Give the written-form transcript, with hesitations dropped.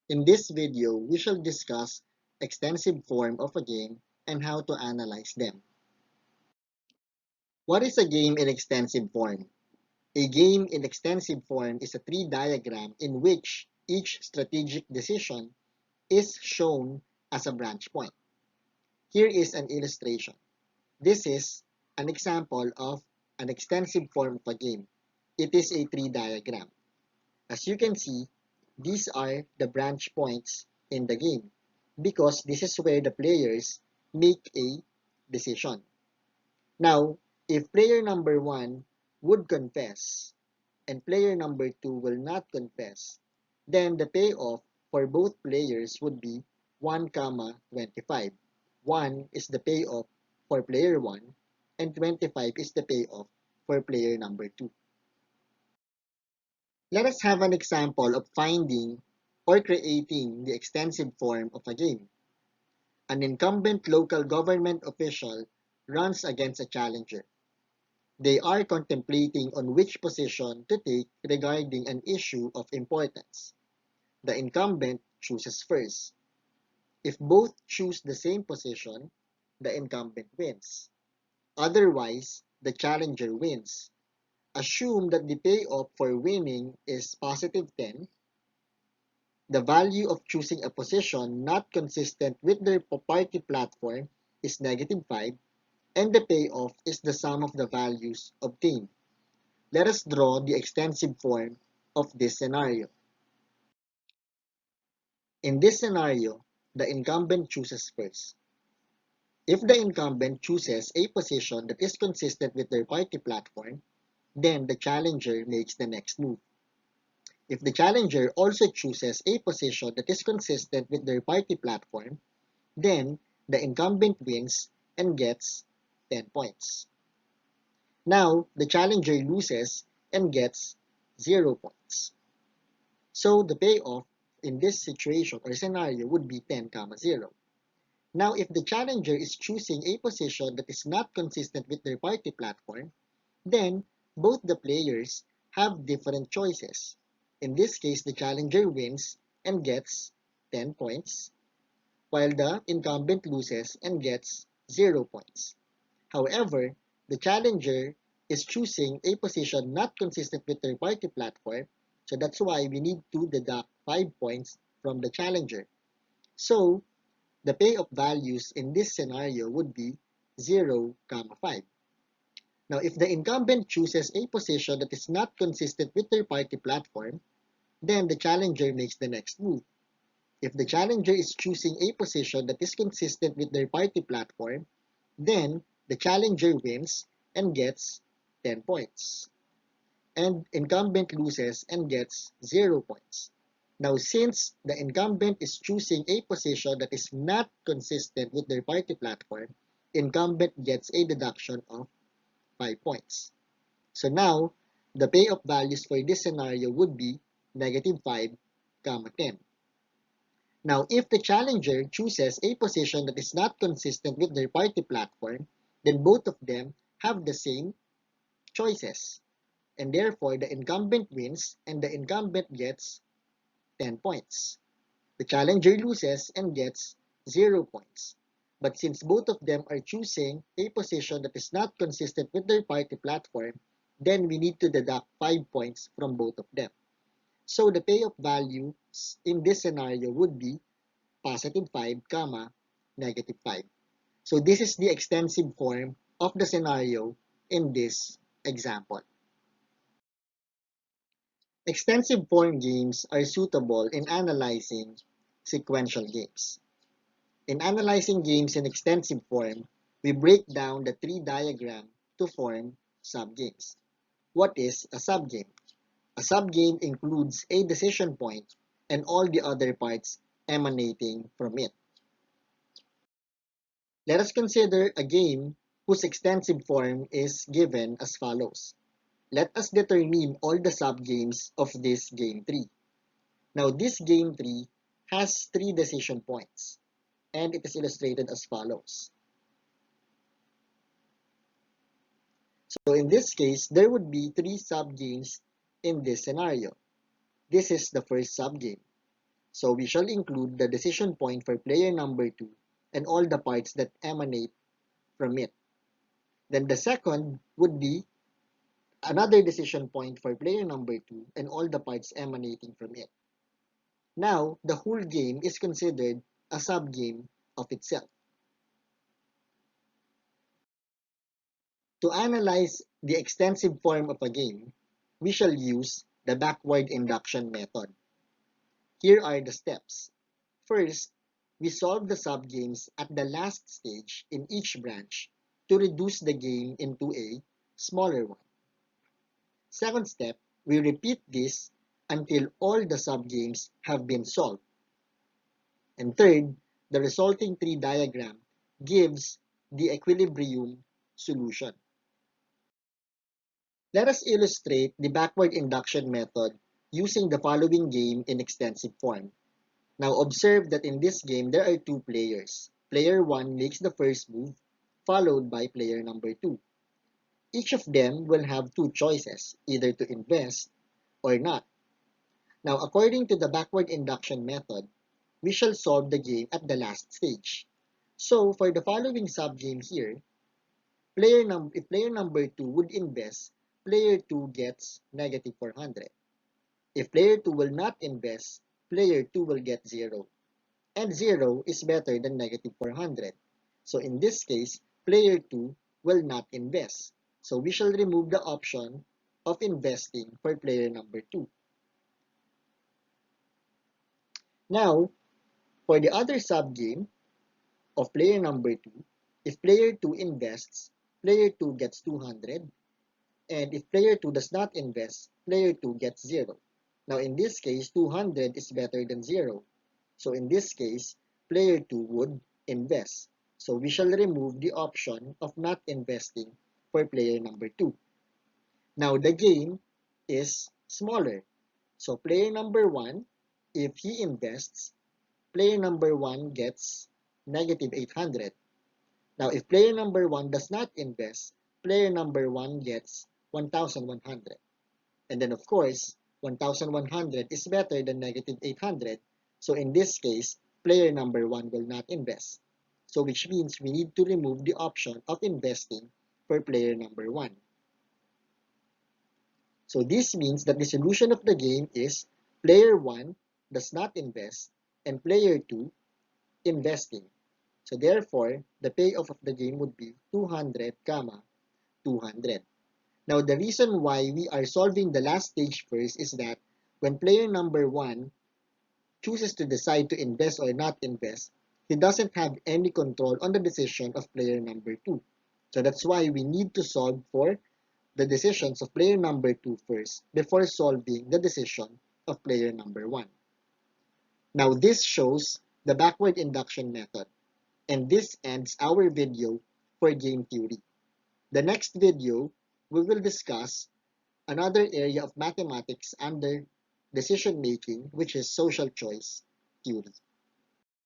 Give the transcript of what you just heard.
In this video, we shall discuss extensive form of a game and how to analyze them. What is a game in extensive form? A game in extensive form is a tree diagram in which each strategic decision is shown as a branch point. Here is an illustration. This is an example of an extensive form of a game. It is a tree diagram. As you can see, these are the branch points in the game because this is where the players make a decision. Now, if player number 1 would confess and player number 2 will not confess, then the payoff for both players would be 1, 25. 1 is the payoff for player 1 and 25 is the payoff for player number 2. Let us have an example of finding or creating the extensive form of a game. An incumbent local government official runs against a challenger. They are contemplating on which position to take regarding an issue of importance. The incumbent chooses first. If both choose the same position, the incumbent wins. Otherwise, the challenger wins. Assume that the payoff for winning is positive 10. The value of choosing a position not consistent with their party platform is negative 5, and the payoff is the sum of the values obtained. Let us draw the extensive form of this scenario. In this scenario, the incumbent chooses first. If the incumbent chooses a position that is consistent with their party platform, then the challenger makes the next move. If the challenger also chooses a position that is consistent with their party platform, then the incumbent wins and gets 10 points. Now, the challenger loses and gets 0 points. So, the payoff in this situation or scenario would be 10, 0. Now, if the challenger is choosing a position that is not consistent with their party platform, then both the players have different choices. In this case, the challenger wins and gets 10 points, while the incumbent loses and gets 0 points. However, the challenger is choosing a position not consistent with their party platform, so that's why we need to deduct 5 points from the challenger. So, the payoff values in this scenario would be 0, 5. Now, if the incumbent chooses a position that is not consistent with their party platform, then the challenger makes the next move. If the challenger is choosing a position that is consistent with their party platform, then the challenger wins and gets 10 points. And incumbent loses and gets 0 points. Now, since the incumbent is choosing a position that is not consistent with their party platform, incumbent gets a deduction of 5 points. So now, the payoff values for this scenario would be negative 5, 10. Now, if the challenger chooses a position that is not consistent with their party platform, then both of them have the same choices. And therefore, the incumbent wins and the incumbent gets 10 points. The challenger loses and gets 0 points. But since both of them are choosing a position that is not consistent with their party platform, then we need to deduct 5 points from both of them. So the payoff value in this scenario would be positive 5, negative 5. So this is the extensive form of the scenario in this example. Extensive form games are suitable in analyzing sequential games. In analyzing games in extensive form, we break down the tree diagram to form subgames. What is a subgame? A subgame includes a decision point and all the other parts emanating from it. Let us consider a game whose extensive form is given as follows. Let us determine all the subgames of this game tree. Now, this game tree has 3 decision points, and it is illustrated as follows. So in this case, there would be 3 subgames in this scenario. This is the first subgame. So we shall include the decision point for player number 2 and all the parts that emanate from it. Then the second would be another decision point for player number 2 and all the parts emanating from it. Now, the whole game is considered a subgame of itself. To analyze the extensive form of a game, we shall use the backward induction method. Here are the steps. First, we solve the subgames at the last stage in each branch to reduce the game into a smaller one. Second step, we repeat this until all the subgames have been solved. And third, the resulting tree diagram gives the equilibrium solution. Let us illustrate the backward induction method using the following game in extensive form. Now observe that in this game there are two players. Player 1 makes the first move, followed by player number 2. Each of them will have two choices, either to invest or not. Now according to the backward induction method, we shall solve the game at the last stage. So for the following subgame here, if player number 2 would invest, player 2 gets negative 400. If player 2 will not invest, player 2 will get 0. And 0 is better than negative 400. So in this case, player 2 will not invest. So we shall remove the option of investing for player number 2. Now, for the other subgame of player number 2, if player 2 invests, player 2 gets 200. And if player 2 does not invest, player 2 gets 0. Now in this case, 200 is better than 0. So in this case, player 2 would invest. So we shall remove the option of not investing for player number 2. Now the game is smaller. So player number 1, if he invests, player number 1 gets negative 800. Now if player number 1 does not invest, player number 1 gets 1,100. And then of course, 1,100 is better than negative 800. So in this case, player number 1 will not invest. So which means we need to remove the option of investing for player number 1. So this means that the solution of the game is player 1 does not invest and player 2 investing. So therefore, the payoff of the game would be 200, 200. Now, the reason why we are solving the last stage first is that when player number 1 chooses to decide to invest or not invest, he doesn't have any control on the decision of player number 2. So that's why we need to solve for the decisions of player number 2 first before solving the decision of player number 1. Now, this shows the backward induction method. And this ends our video for game theory. The next video, we will discuss another area of mathematics under decision making, which is social choice theory.